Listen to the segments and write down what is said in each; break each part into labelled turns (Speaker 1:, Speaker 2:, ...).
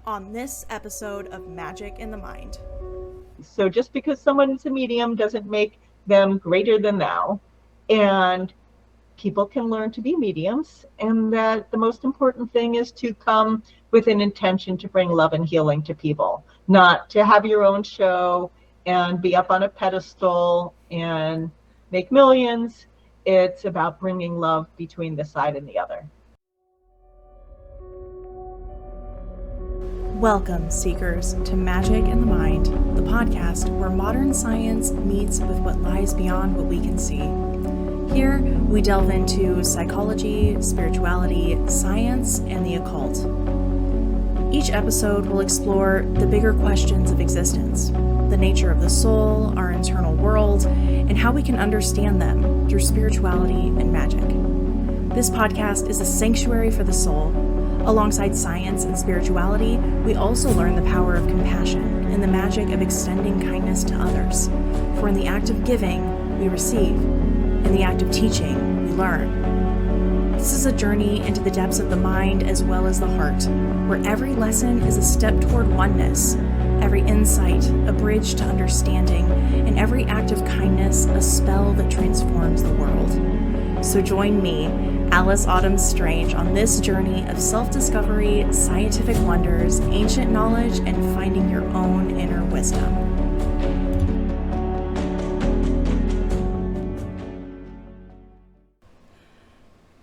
Speaker 1: on this episode of Magic in the Mind.
Speaker 2: So just because someone is a medium doesn't make them greater than thou. And people can learn to be mediums, and that the most important thing is to come with an intention to bring love and healing to people, not to have your own show and be up on a pedestal and make millions. It's about bringing love between the side and the other.
Speaker 1: Welcome, seekers, to Magic in the Mind, the podcast where modern science meets with what lies beyond what we can see. Here, we delve into psychology, spirituality, science, and the occult. Each episode will explore the bigger questions of existence, the nature of the soul, our internal world, and how we can understand them through spirituality and magic. This podcast is a sanctuary for the soul. Alongside science and spirituality, we also learn the power of compassion and the magic of extending kindness to others. For in the act of giving, we receive. In the act of teaching, we learn. This is a journey into the depths of the mind as well as the heart, where every lesson is a step toward oneness, every insight a bridge to understanding, and every act of kindness a spell that transforms the world. So join me, Alice Autum Strange, on this journey of self-discovery, scientific wonders, ancient knowledge, and finding your own inner wisdom.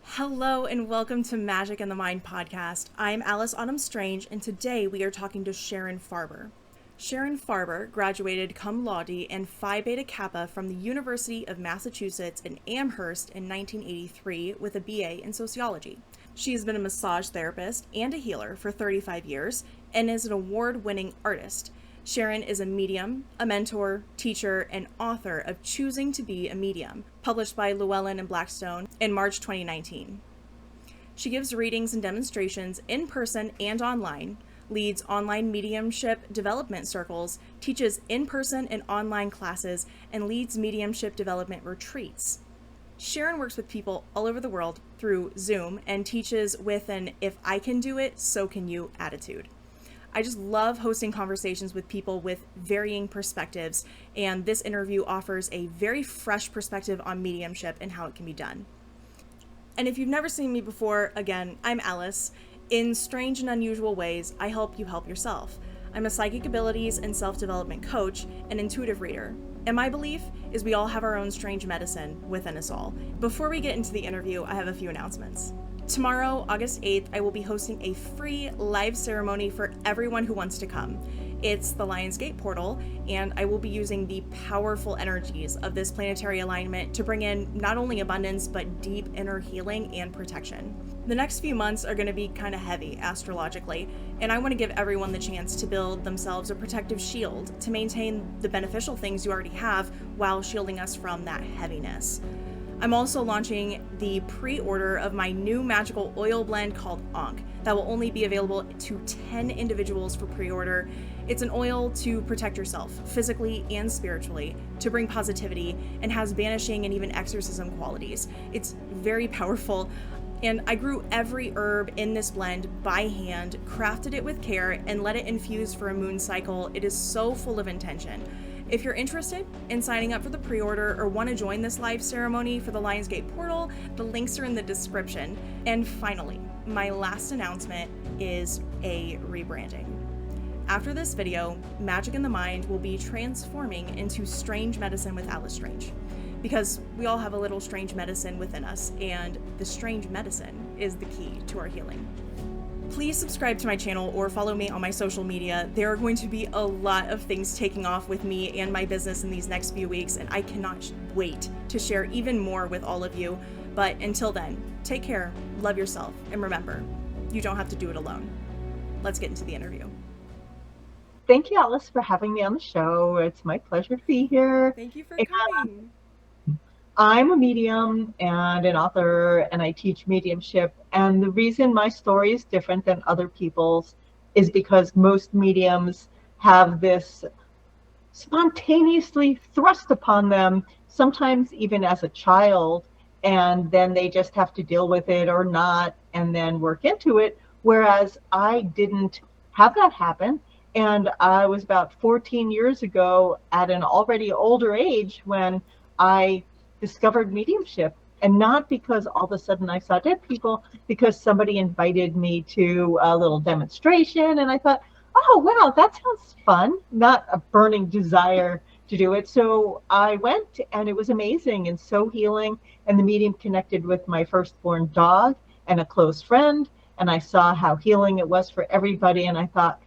Speaker 1: Hello and welcome to Magic in the Mind podcast. I'm Alice Autum Strange, and today we are talking to Sharon Farber. Sharon Farber graduated cum laude and Phi Beta Kappa from the University of Massachusetts in Amherst in 1983 with a BA in Sociology. She has been a massage therapist and a healer for 35 years and is an award-winning artist. Sharon is a medium, a mentor, teacher, and author of Choosing to Be a Medium, published by Llewellyn and Blackstone in March 2019. She gives readings and demonstrations in person and online, leads online mediumship development circles, teaches in-person and online classes, and leads mediumship development retreats. Sharon works with people all over the world through Zoom and teaches with an "if I can do it, so can you" attitude. I just love hosting conversations with people with varying perspectives, and this interview offers a very fresh perspective on mediumship and how it can be done. And if you've never seen me before, again, I'm Alice. In strange and unusual ways, I help you help yourself. I'm a psychic abilities and self-development coach and intuitive reader. And my belief is we all have our own strange medicine within us all. Before we get into the interview, I have a few announcements. Tomorrow, August 8th, I will be hosting a free live ceremony for everyone who wants to come. It's the Lionsgate portal, and I will be using the powerful energies of this planetary alignment to bring in not only abundance, but deep inner healing and protection. The next few months are going to be kind of heavy astrologically, and I want to give everyone the chance to build themselves a protective shield to maintain the beneficial things you already have while shielding us from that heaviness. I'm also launching the pre-order of my new magical oil blend called Ankh that will only be available to 10 individuals for pre-order. It's an oil to protect yourself physically and spiritually, to bring positivity, and has banishing and even exorcism qualities. It's very powerful, and I grew every herb in this blend by hand, crafted it with care, and let it infuse for a moon cycle. It is so full of intention. If you're interested in signing up for the pre-order or want to join this live ceremony for the Lionsgate portal, the links are in the description. And finally, my last announcement is a rebranding. After this video, Magic in the Mind will be transforming into Strange Medicine with Alice Strange, because we all have a little strange medicine within us, and the strange medicine is the key to our healing. Please subscribe to my channel or follow me on my social media. There are going to be a lot of things taking off with me and my business in these next few weeks, and I cannot wait to share even more with all of you. But until then, take care, love yourself, and remember, you don't have to do it alone. Let's get into the interview.
Speaker 2: Thank you, Alice, for having me on the show. It's my pleasure to be here.
Speaker 1: Thank you for coming.
Speaker 2: I'm a medium and an author, and I teach mediumship. And the reason my story is different than other people's is because most mediums have this spontaneously thrust upon them, sometimes even as a child, and then they just have to deal with it or not, and then work into it. Whereas I didn't have that happen. And I was about 14 years ago at an already older age when I discovered mediumship. And not because all of a sudden I saw dead people, because somebody invited me to a little demonstration. And I thought, oh, wow, that sounds fun. Not a burning desire to do it. So I went, and it was amazing and so healing. And the medium connected with my firstborn dog and a close friend. And I saw how healing it was for everybody. And I thought,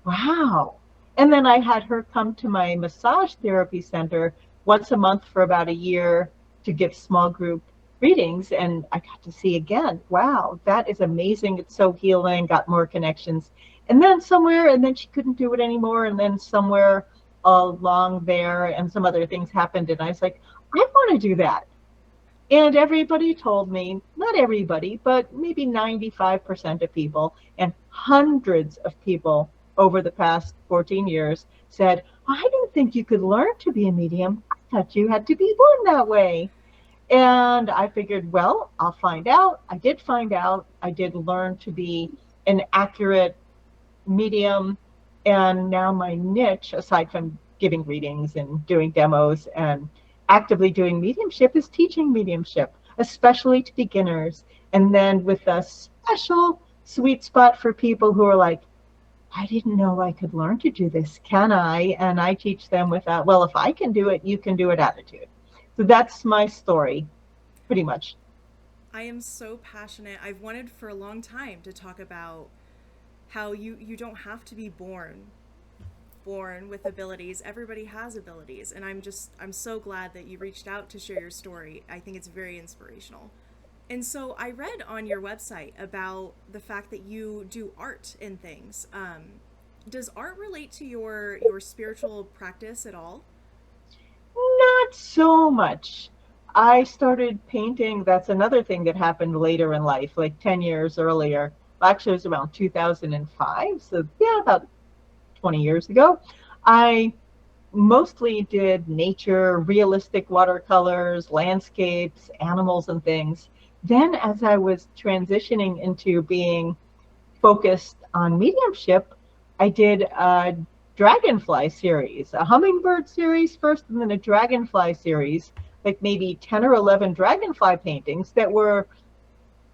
Speaker 2: wow. And then I had her come to my massage therapy center once a month for about a year to give small group readings. And I got to see again, wow, that is amazing. It's so healing, got more connections. And then she couldn't do it anymore. And then somewhere along there and some other things happened. And I was like, I want to do that. And everybody told me, not everybody, but maybe 95% of people and hundreds of people over the past 14 years said, I didn't think you could learn to be a medium. I thought you had to be born that way. And I figured, well, I'll find out. I did find out. I did learn to be an accurate medium. And now my niche, aside from giving readings and doing demos and actively doing mediumship, is teaching mediumship, especially to beginners. And then with a special sweet spot for people who are like, I didn't know I could learn to do this. Can I? And I teach them with that, well, if I can do it, you can do it attitude. So that's my story, pretty much.
Speaker 1: I am so passionate. I've wanted for a long time to talk about how you don't have to be born with abilities. Everybody has abilities, and I'm so glad that you reached out to share your story. I think it's very inspirational. And so I read on your website about the fact that you do art and things. Does art relate to your spiritual practice at all?
Speaker 2: Not so much. I started painting. That's another thing that happened later in life, like 10 years earlier. Actually, it was around 2005. So, yeah, about 20 years ago. I mostly did nature, realistic watercolors, landscapes, animals, and things. Then, as I was transitioning into being focused on mediumship, I did a dragonfly series, a hummingbird series first, and then a dragonfly series, like maybe 10 or 11 dragonfly paintings that were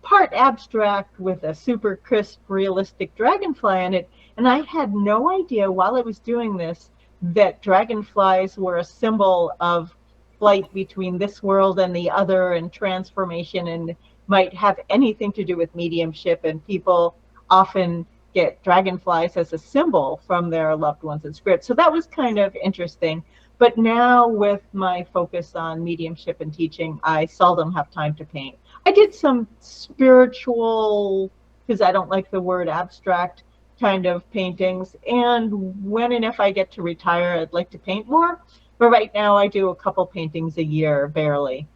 Speaker 2: part abstract with a super crisp, realistic dragonfly in it. And I had no idea while I was doing this that dragonflies were a symbol of flight between this world and the other and transformation, and might have anything to do with mediumship. And people often get dragonflies as a symbol from their loved ones in spirit. So that was kind of interesting. But now with my focus on mediumship and teaching, I seldom have time to paint. I did some spiritual, because I don't like the word abstract, kind of paintings. And when and if I get to retire, I'd like to paint more. But right now I do a couple paintings a year, barely.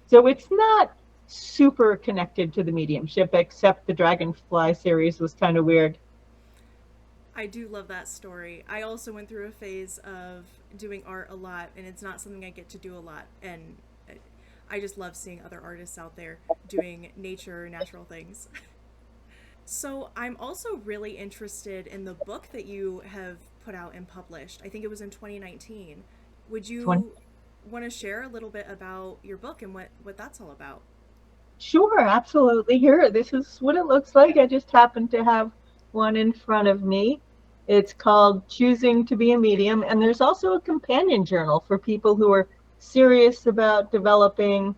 Speaker 2: So it's not super connected to the mediumship, except the Dragonfly series was kind of weird.
Speaker 1: I do love that story. I also went through a phase of doing art a lot, and it's not something I get to do a lot. And I just love seeing other artists out there doing nature, natural things. So I'm also really interested in the book that you have put out and published. I think it was in 2019. Would
Speaker 2: 20.
Speaker 1: you want to share a little bit about your book and what that's all about?
Speaker 2: Sure, absolutely. Here, this is what it looks like. I just happen to have one in front of me. It's called Choosing to be a Medium. And there's also a companion journal for people who are serious about developing.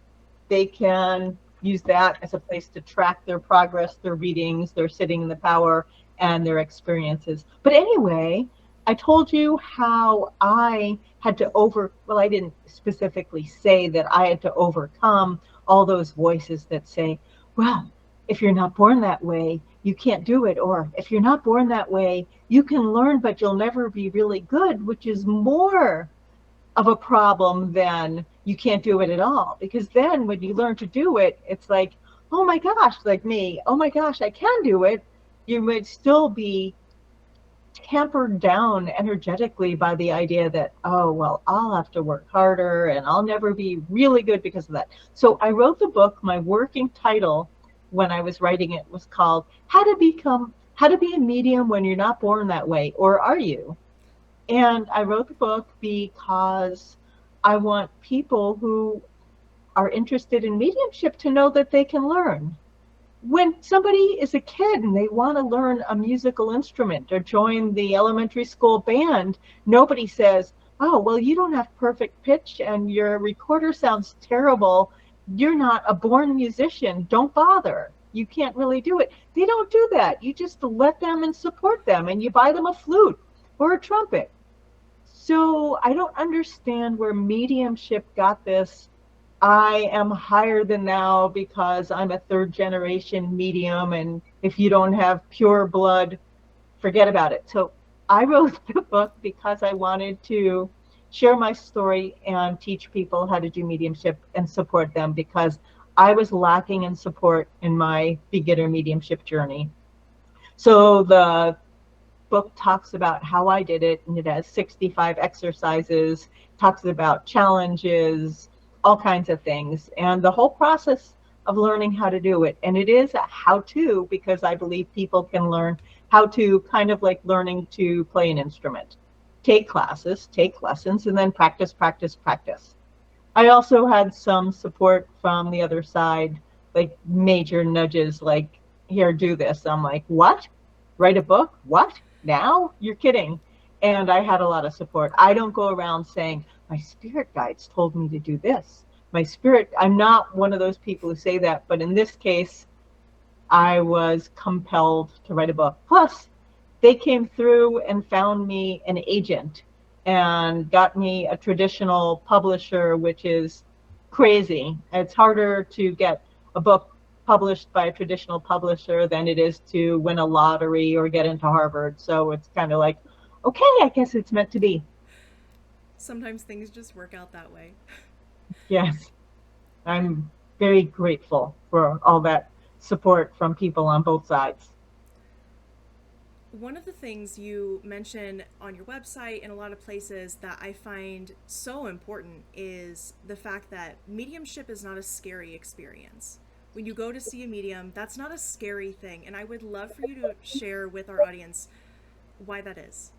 Speaker 2: They can use that as a place to track their progress, their readings, their sitting in the power, and their experiences. But anyway, I told you how I had to well, I didn't specifically say that I had to overcome all those voices that say, well, if you're not born that way, you can't do it. Or if you're not born that way, you can learn, but you'll never be really good, which is more of a problem than you can't do it at all. Because then when you learn to do it, it's like, oh my gosh, like me, oh my gosh, I can do it. You might still be tampered down energetically by the idea that, oh, well, I'll have to work harder and I'll never be really good because of that. So I wrote the book. My working title when I was writing it was called how to be a medium when you're not born that way, or are you? And I wrote the book because I want people who are interested in mediumship to know that they can learn. When somebody is a kid and they want to learn a musical instrument or join the elementary school band, nobody says, oh, well, you don't have perfect pitch and your recorder sounds terrible. You're not a born musician. Don't bother. You can't really do it. They don't do that. You just let them and support them, and you buy them a flute or a trumpet. So I don't understand where mediumship got this. I am higher than thou because I'm a third generation medium, and if you don't have pure blood, forget about it. So I wrote the book because I wanted to share my story and teach people how to do mediumship and support them, because I was lacking in support in my beginner mediumship journey. So the book talks about how I did it, and it has 65 exercises, talks about challenges, all kinds of things, and the whole process of learning how to do it. And it is a how-to, because I believe people can learn how to, kind of like learning to play an instrument. Take classes, take lessons, and then practice, practice, practice. I also had some support from the other side, like major nudges, like, here, do this. I'm like, what? Write a book? What? Now? You're kidding. And I had a lot of support. I don't go around saying, my spirit guides told me to do this. I'm not one of those people who say that, but in this case, I was compelled to write a book. Plus, they came through and found me an agent and got me a traditional publisher, which is crazy. It's harder to get a book published by a traditional publisher than it is to win a lottery or get into Harvard. So it's kind of like, okay, I guess it's meant to be.
Speaker 1: Sometimes things just work out that way.
Speaker 2: Yes, I'm very grateful for all that support from people on both sides.
Speaker 1: One of the things you mention on your website and a lot of places that I find so important is the fact that mediumship is not a scary experience. When you go to see a medium, that's not a scary thing. And I would love for you to share with our audience why that is.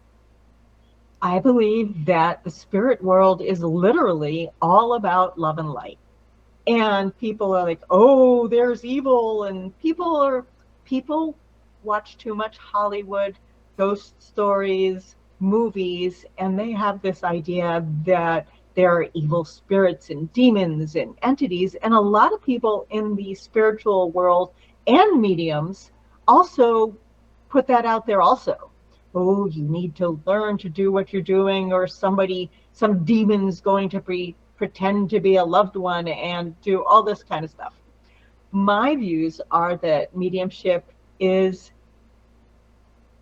Speaker 2: I believe that the spirit world is literally all about love and light. And people are like, oh, there's evil. And people watch too much Hollywood, ghost stories, movies, and they have this idea that there are evil spirits and demons and entities. And a lot of people in the spiritual world and mediums also put that out there also. Oh, you need to learn to do what you're doing, or some demon's going to pretend to be a loved one and do all this kind of stuff. My views are that mediumship is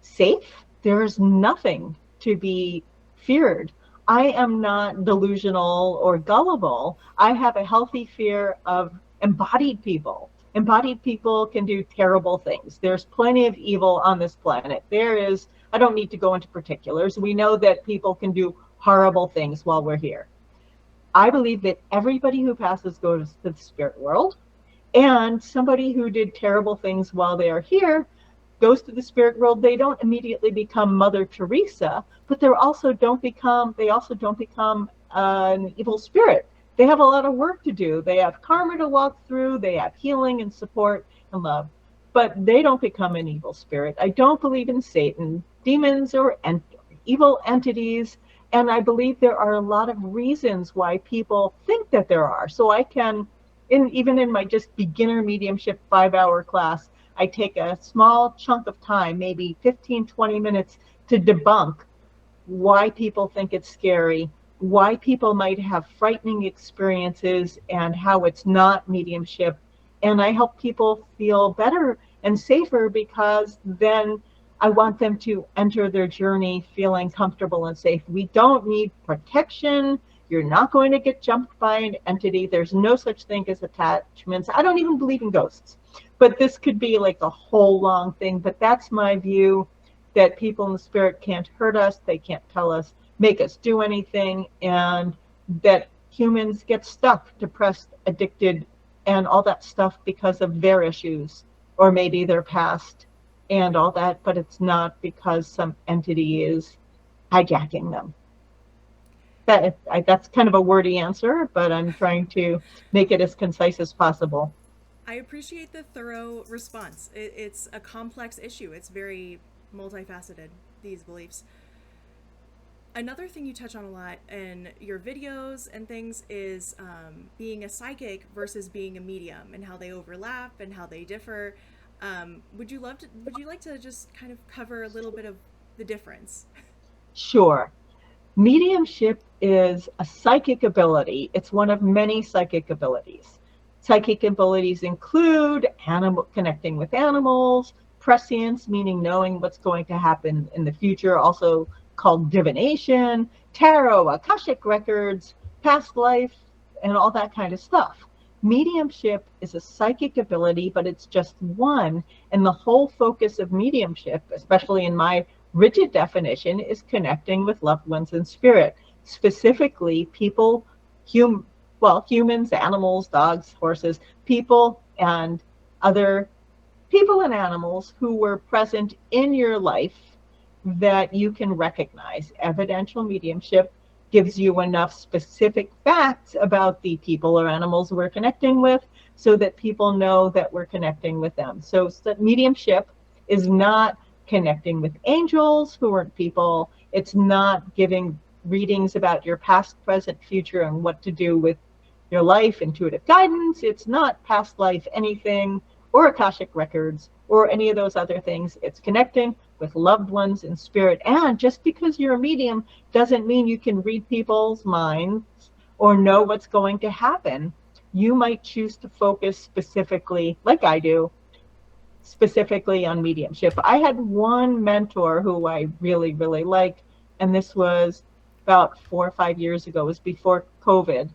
Speaker 2: safe. There's nothing to be feared. I am not delusional or gullible. I have a healthy fear of embodied people. Embodied people can do terrible things. There's plenty of evil on this planet. I don't need to go into particulars. We know that people can do horrible things while we're here. I believe that everybody who passes goes to the spirit world, and somebody who did terrible things while they are here goes to the spirit world. They don't immediately become Mother Teresa, but they also don't become an evil spirit. They have a lot of work to do. They have karma to walk through. They have healing and support and love, but they don't become an evil spirit. I don't believe in Satan, demons, or evil entities. And I believe there are a lot of reasons why people think that there are. So I can, even in my just beginner mediumship 5-hour class, I take a small chunk of time, maybe 15, 20 minutes, to debunk why people think it's scary, why people might have frightening experiences, and how it's not mediumship. And I help people feel better and safer, because then I want them to enter their journey feeling comfortable and safe. We don't need protection. You're not going to get jumped by an entity. There's no such thing as attachments. I don't even believe in ghosts. But this could be like a whole long thing. But that's my view, that people in the spirit can't hurt us. They can't make us do anything. And that humans get stuck, depressed, addicted, and all that stuff because of their issues, or maybe their past. and all that, but it's not because some entity is hijacking them. That's kind of a wordy answer, but I'm trying to make it as concise as possible.
Speaker 1: I appreciate the thorough response. It's a complex issue. It's very multifaceted, these beliefs. Another thing you touch on a lot in your videos and things is being a psychic versus being a medium, and how they overlap and how they differ. Would you like to just kind of cover a little bit of the difference?
Speaker 2: Sure. Mediumship is a psychic ability. It's one of many psychic abilities. Psychic abilities include connecting with animals, prescience, meaning knowing what's going to happen in the future, also called divination, tarot, akashic records, past life, and all that kind of stuff. Mediumship is a psychic ability, but it's just one. And the whole focus of mediumship, especially in my rigid definition, is connecting with loved ones in spirit, specifically people, humans, animals, dogs, horses, people, and other people and animals who were present in your life that you can recognize. Evidential mediumship gives you enough specific facts about the people or animals we're connecting with so that people know that we're connecting with them. So mediumship is not connecting with angels who aren't people. It's not giving readings about your past, present, future, and what to do with your life, intuitive guidance. It's not past life anything or Akashic records or any of those other things. It's connecting with loved ones in spirit. And just because you're a medium doesn't mean you can read people's minds or know what's going to happen. You might choose to focus specifically, like I do, specifically on mediumship. I had one mentor who I really, really liked, and this was about 4 or 5 years ago. It was before COVID.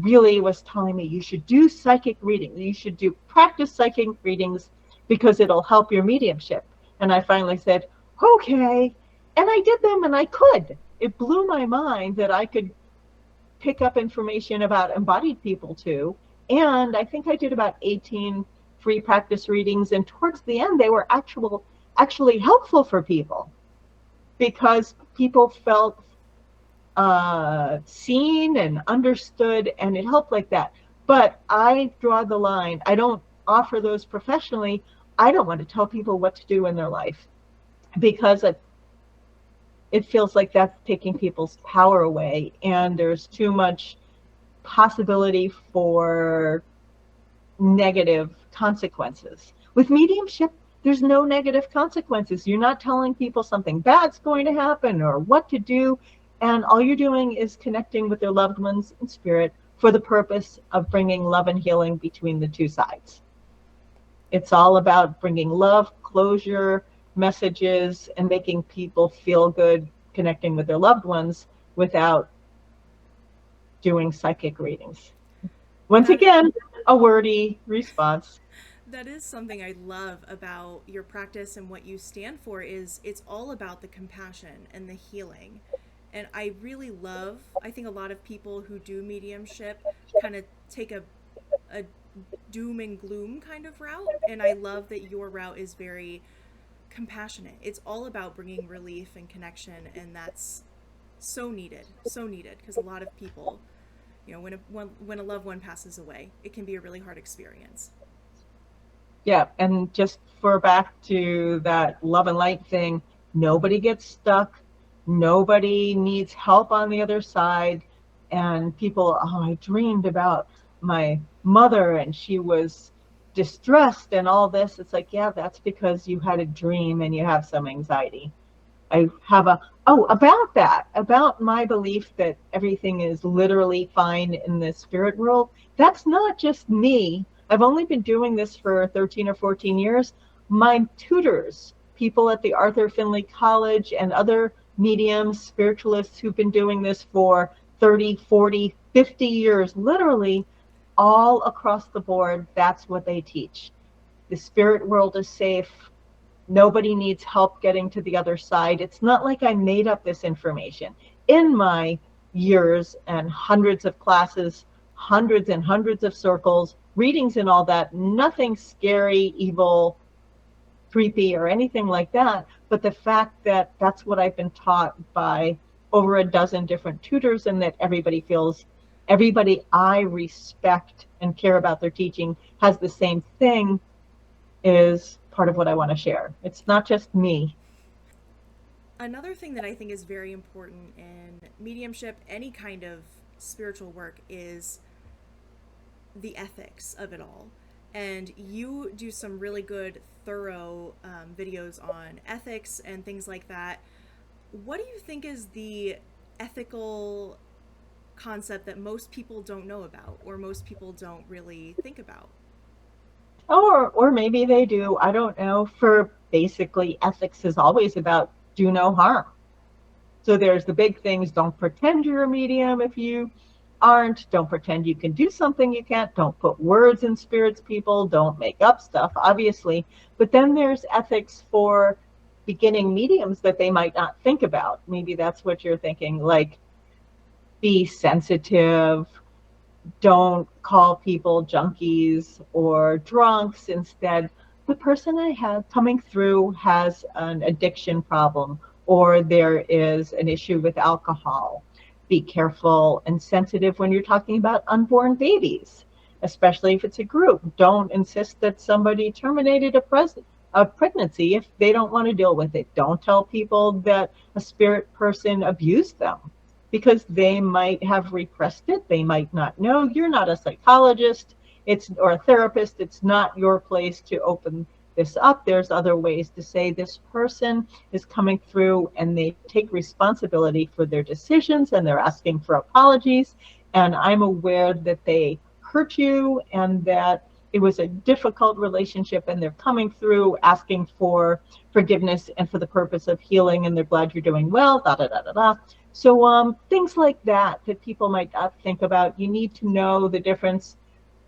Speaker 2: Really was telling me you should do psychic readings. You should practice psychic readings because it'll help your mediumship. And I finally said, okay. And I did them, and I could. It blew my mind that I could pick up information about embodied people too. And I think I did about 18 free practice readings, and towards the end they were actually helpful for people because people felt seen and understood, and it helped like that. But I draw the line. I don't offer those professionally. I don't want to tell people what to do in their life because it feels like that's taking people's power away, and there's too much possibility for negative consequences. With mediumship, there's no negative consequences. You're not telling people something bad's going to happen or what to do. And all you're doing is connecting with their loved ones in spirit for the purpose of bringing love and healing between the two sides. It's all about bringing love, closure, messages, and making people feel good connecting with their loved ones without doing psychic readings. Once again, a wordy response.
Speaker 1: That is something I love about your practice and what you stand for is it's all about the compassion and the healing. And I really love, I think a lot of people who do mediumship kind of take a doom and gloom kind of route. And I love that your route is very compassionate. It's all about bringing relief and connection. And that's so needed, because a lot of people, when a loved one passes away, it can be a really hard experience.
Speaker 2: Yeah, and just for back to that love and light thing, nobody gets stuck. Nobody needs help on the other side. And people, I dreamed about my mother and she was distressed and all this. It's like, yeah, that's because you had a dream and you have some anxiety. I have about my belief that everything is literally fine in the spirit world. That's not just me. I've only been doing this for 13 or 14 years. My tutors, people at the Arthur Findlay College and other mediums, spiritualists who've been doing this for 30, 40, 50 years, literally all across the board, that's what they teach. The spirit world is safe. Nobody needs help getting to the other side. It's not like I made up this information. In my years and hundreds of classes, hundreds and hundreds of circles, readings and all that, nothing scary, evil, creepy or anything like that. But the fact that that's what I've been taught by over a dozen different tutors, and that everybody I respect and care about their teaching has the same thing, is part of what I want to share. It's not just me.
Speaker 1: Another thing that I think is very important in mediumship, any kind of spiritual work, is the ethics of it all. And you do some really good, thorough videos on ethics and things like that. What do you think is the ethical concept that most people don't know about or most people don't really think about?
Speaker 2: Or maybe they do. I don't know. For basically, ethics is always about do no harm. So there's the big things. Don't pretend you're a medium if you aren't. Don't pretend you can do something you can't. Don't put words in spirits, people. Don't make up stuff, obviously. But then there's ethics for beginning mediums that they might not think about. Maybe that's what you're thinking, like be sensitive, don't call people junkies or drunks. Instead, the person I have coming through has an addiction problem, or there is an issue with alcohol. Be careful and sensitive when you're talking about unborn babies, especially if it's a group. Don't insist that somebody terminated a pregnancy if they don't want to deal with it. Don't tell people that a spirit person abused them, because they might have repressed it. They might not know. You're not a psychologist, or a therapist. It's not your place to open this up. There's other ways to say this person is coming through and they take responsibility for their decisions and they're asking for apologies. And I'm aware that they hurt you and that it was a difficult relationship, and they're coming through asking for forgiveness and for the purpose of healing, and they're glad you're doing well, da da da da da. So things like that people might not think about. You need to know the difference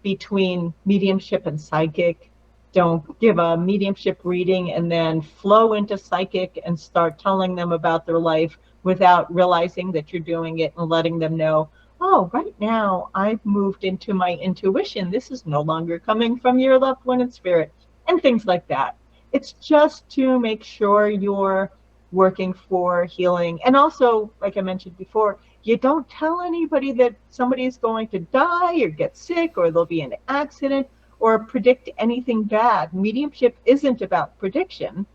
Speaker 2: between mediumship and psychic. Don't give a mediumship reading and then flow into psychic and start telling them about their life without realizing that you're doing it, and letting them know, oh, right now I've moved into my intuition. This is no longer coming from your loved one in spirit, and things like that. It's just to make sure you're working for healing. And also, like I mentioned before, you don't tell anybody that somebody's going to die or get sick or there'll be an accident, or predict anything bad. Mediumship isn't about prediction.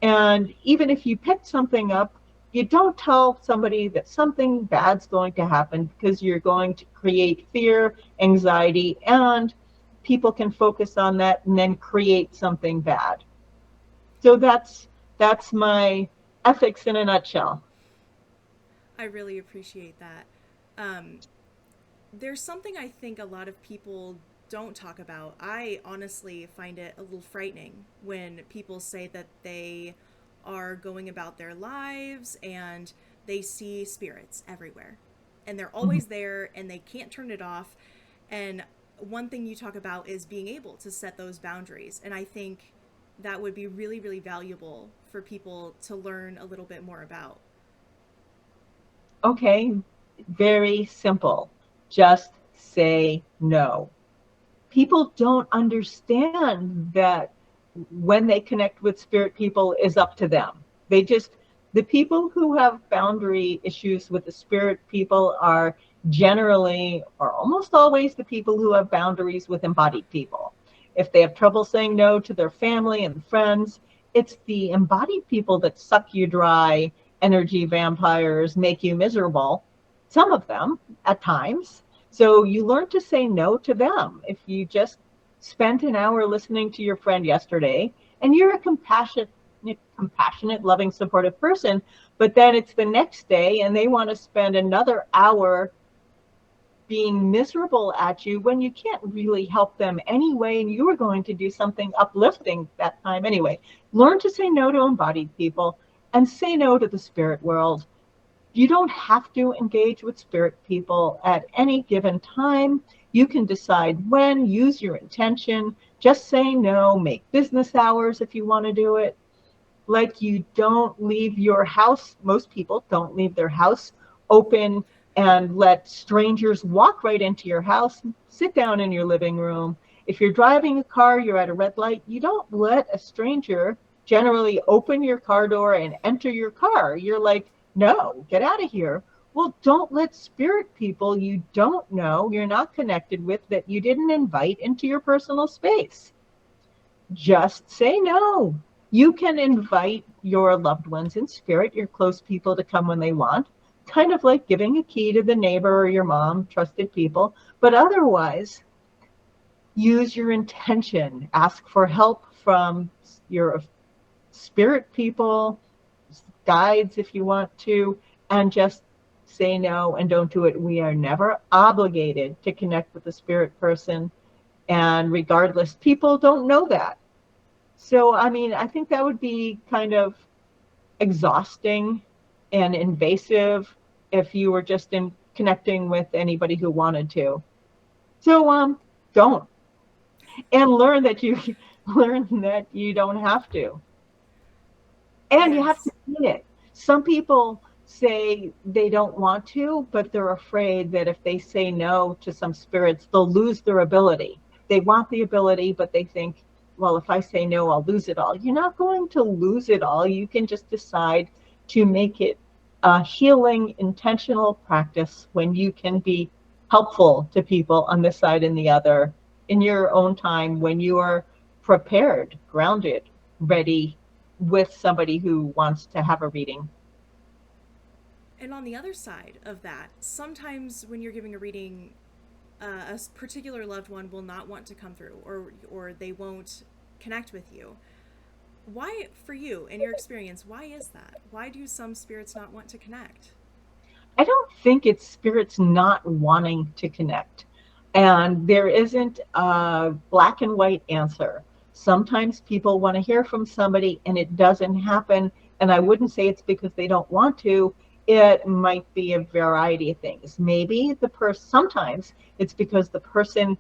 Speaker 2: And even if you pick something up, you don't tell somebody that something bad's going to happen, because you're going to create fear, anxiety, and people can focus on that and then create something bad. So that's my ethics in a nutshell.
Speaker 1: I really appreciate that. Um, there's something I think a lot of people don't talk about. I honestly find it a little frightening when people say that they are going about their lives and they see spirits everywhere. And they're
Speaker 2: Mhm.
Speaker 1: always there and they can't turn it off. And one thing you talk about is being able to set those boundaries. And I think that would be really, really valuable for people to learn a little bit more about.
Speaker 2: Okay, very simple. Just say no. People don't understand that when they connect with spirit people is up to them. The people who have boundary issues with the spirit people are generally, or almost always, the people who have boundaries with embodied people. If they have trouble saying no to their family and friends, it's the embodied people that suck you dry, energy vampires, make you miserable, some of them at times. So you learn to say no to them. If you just spent an hour listening to your friend yesterday, and you're a compassionate, loving, supportive person, but then it's the next day and they want to spend another hour being miserable at you when you can't really help them anyway, and you were going to do something uplifting that time anyway. Learn to say no to embodied people and say no to the spirit world. You don't have to engage with spirit people at any given time. You can decide when, use your intention, just say no, make business hours if you want to do it. Like, you don't leave your house. Most people don't leave their house open and let strangers walk right into your house, sit down in your living room, If you're driving a car, you're at a red light, you don't let a stranger generally open your car door and enter your car. You're like, no, get out of here. Well, don't let spirit people you don't know, you're not connected with, that you didn't invite into your personal space. Just say no. You can invite your loved ones in spirit, your close people, to come when they want, kind of like giving a key to the neighbor or your mom, trusted people. But otherwise, use your intention. Ask for help from your spirit people, guides if you want to, and just say no and don't do it. We are never obligated to connect with the spirit person. And regardless, people don't know that. So, I mean, I think that would be kind of exhausting and invasive if you were just in connecting with anybody who wanted to. So, don't. And learn that you don't have to. And you have to
Speaker 1: Yes.
Speaker 2: mean it. Some people say they don't want to, but they're afraid that if they say no to some spirits, they'll lose their ability. They want the ability, but they think, well, if I say no, I'll lose it all. You're not going to lose it all. You can just decide to make it a healing, intentional practice when you can be helpful to people on this side and the other in your own time, when you are prepared, grounded, ready, with somebody who wants to have a reading.
Speaker 1: And on the other side of that, sometimes when you're giving a reading, a particular loved one will not want to come through, or they won't connect with you. Why, for you, in your experience, why is that? Why do some spirits not want to connect?
Speaker 2: I don't think it's spirits not wanting to connect. And there isn't a black and white answer. Sometimes people want to hear from somebody and it doesn't happen. And I wouldn't say it's because they don't want to. It might be a variety of things. Maybe sometimes it's because the person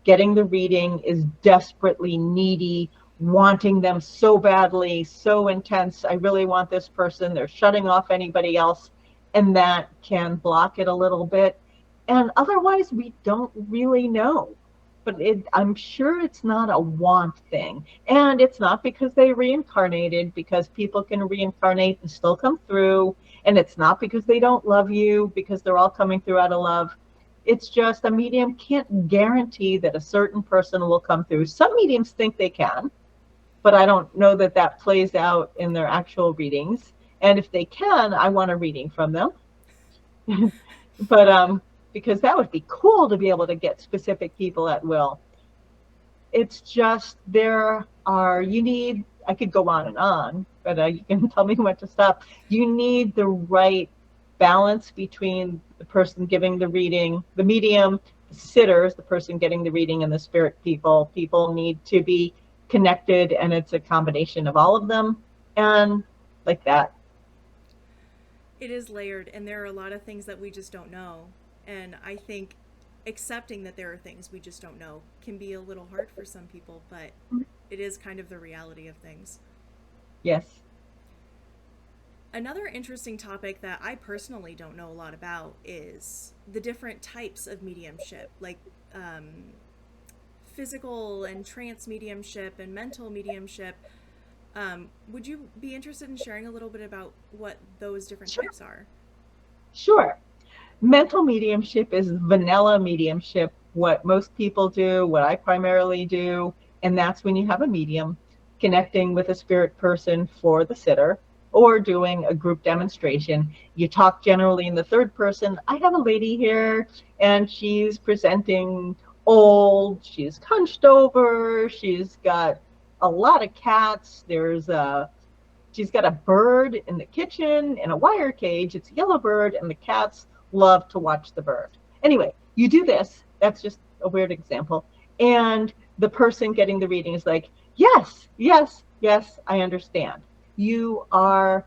Speaker 2: getting the reading is desperately needy, wanting them so badly, so intense. I really want this person. They're shutting off anybody else, and that can block it a little bit. And otherwise, we don't really know. But I'm sure it's not a want thing. And it's not because they reincarnated, because people can reincarnate and still come through. And it's not because they don't love you, because they're all coming through out of love. It's just a medium can't guarantee that a certain person will come through. Some mediums think they can, but I don't know that that plays out in their actual readings. And if they can, I want a reading from them. But because that would be cool to be able to get specific people at will. It's just I could go on and on, but you can tell me when to stop. You need the right balance between the person giving the reading, the medium, the sitters, the person getting the reading, and the spirit people. People need to be connected, and it's a combination of all of them, and like that.
Speaker 1: It is layered, and there are a lot of things that we just don't know. And I think accepting that there are things we just don't know can be a little hard for some people, but it is kind of the reality of things.
Speaker 2: Yes.
Speaker 1: Another interesting topic that I personally don't know a lot about is the different types of mediumship, like physical and trance mediumship and mental mediumship. Would you be interested in sharing a little bit about what those different
Speaker 2: Sure.
Speaker 1: types are?
Speaker 2: Sure. Mental mediumship is vanilla mediumship, what most people do, what I primarily do, and that's when you have a medium connecting with a spirit person for the sitter or doing a group demonstration. You talk generally in the third person. I have a lady here and she's presenting old, she's hunched over, she's got a lot of cats. She's got a bird in the kitchen in a wire cage. It's a yellow bird, and the cats love to watch the bird. Anyway, you do this. That's just a weird example. And the person getting the reading is like, yes, yes, yes, I understand. You are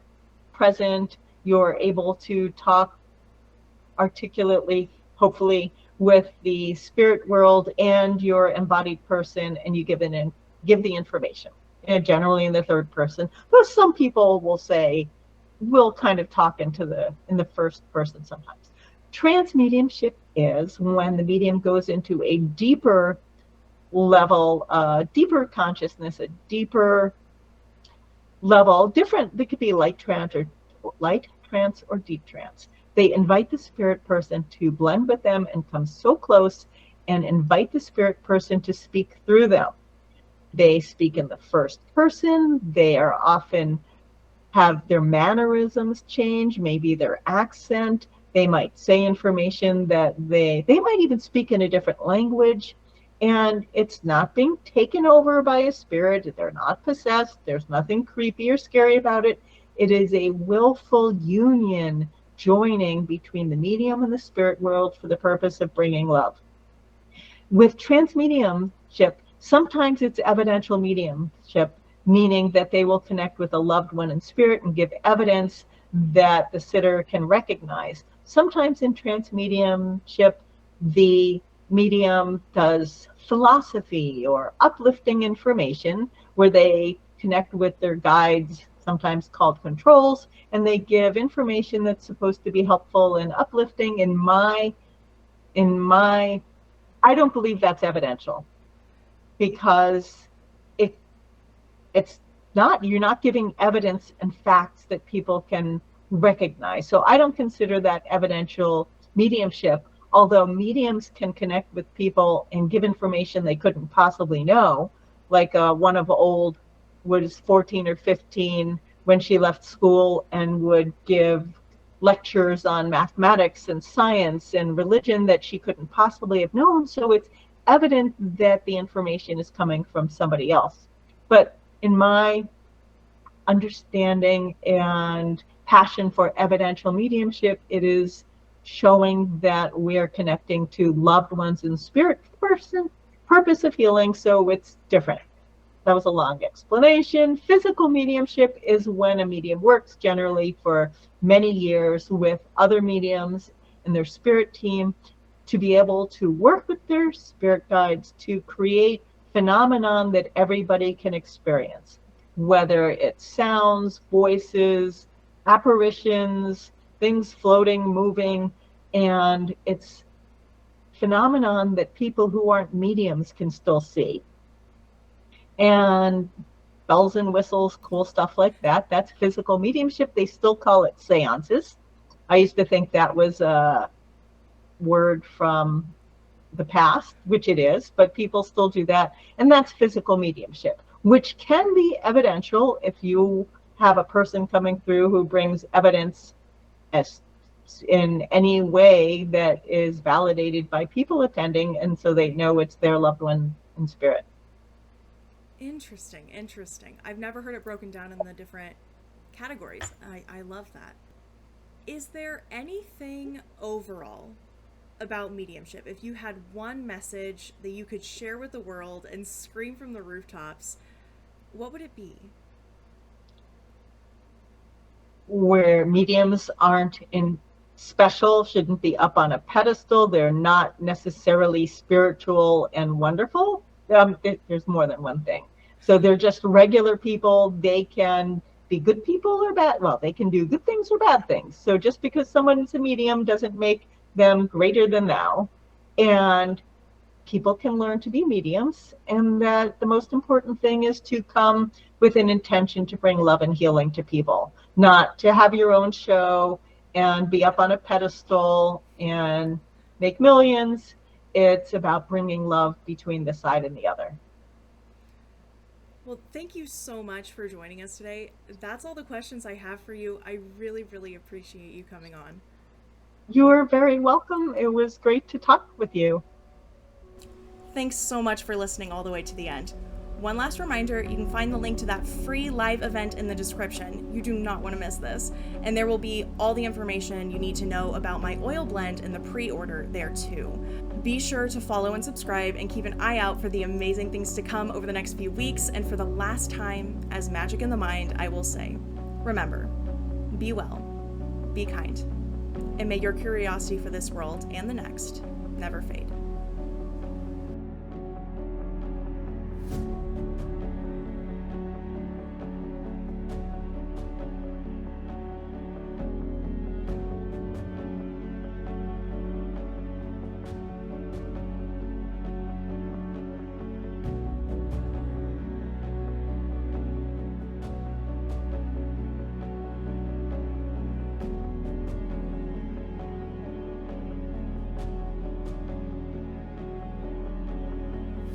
Speaker 2: present. You're able to talk articulately, hopefully, with the spirit world and your embodied person, and you give the information. And generally in the third person, though some people will say we'll kind of talk in the first person sometimes. Trance mediumship is when the medium goes into a deeper level, deeper consciousness, a deeper level, different. They could be light trance or deep trance. They invite the spirit person to blend with them and come so close and invite the spirit person to speak through them. They speak in the first person. They are often have their mannerisms change, maybe their accent. They might say information that they might even speak in a different language. And it's not being taken over by a spirit. They're not possessed. There's nothing creepy or scary about it. It is a willful union joining between the medium and the spirit world for the purpose of bringing love. With transmediumship, sometimes it's evidential mediumship, meaning that they will connect with a loved one in spirit and give evidence that the sitter can recognize. Sometimes in transmediumship, the medium does philosophy or uplifting information where they connect with their guides, sometimes called controls, and they give information that's supposed to be helpful and uplifting. In my I don't believe that's evidential, because it's not, you're not giving evidence and facts that people can recognize. So I don't consider that evidential mediumship, although mediums can connect with people and give information they couldn't possibly know. Like one of old was 14 or 15 when she left school and would give lectures on mathematics and science and religion that she couldn't possibly have known. So it's evident that the information is coming from somebody else. But in my understanding and passion for evidential mediumship, it is showing that we are connecting to loved ones in spirit person, purpose of healing. So it's different. That was a long explanation. Physical mediumship is when a medium works generally for many years with other mediums and their spirit team to be able to work with their spirit guides to create phenomenon that everybody can experience, whether it's sounds, voices, apparitions, things floating, moving, and it's phenomenon that people who aren't mediums can still see. And bells and whistles, cool stuff like that. That's physical mediumship. They still call it seances. I used to think that was a word from the past, which it is, but people still do that. And that's physical mediumship, which can be evidential if you have a person coming through who brings evidence as in any way that is validated by people attending, and so they know it's their loved one in spirit.
Speaker 1: Interesting. I've never heard it broken down in the different categories. I love that. Is there anything overall about mediumship, if you had one message that you could share with the world and scream from the rooftops, what would it be?
Speaker 2: Where mediums aren't in special, shouldn't be up on a pedestal. They're not necessarily spiritual and wonderful. There's more than one thing. So they're just regular people. They can be good people or bad. Well, they can do good things or bad things. So just because someone is a medium doesn't make them greater than thou. And people can learn to be mediums. And that the most important thing is to come with an intention to bring love and healing to people, not to have your own show and be up on a pedestal and make millions. It's about bringing love between the side and the other.
Speaker 1: Well, thank you so much for joining us today. That's all the questions I have for you. I really, really appreciate you coming on.
Speaker 2: You're very welcome. It was great to talk with you.
Speaker 1: Thanks so much for listening all the way to the end. One last reminder, you can find the link to that free live event in the description. You do not want to miss this. And there will be all the information you need to know about my oil blend and the pre-order there too. Be sure to follow and subscribe and keep an eye out for the amazing things to come over the next few weeks. And for the last time, as Magic in the Mind, I will say, remember, be well, be kind, and may your curiosity for this world and the next never fade.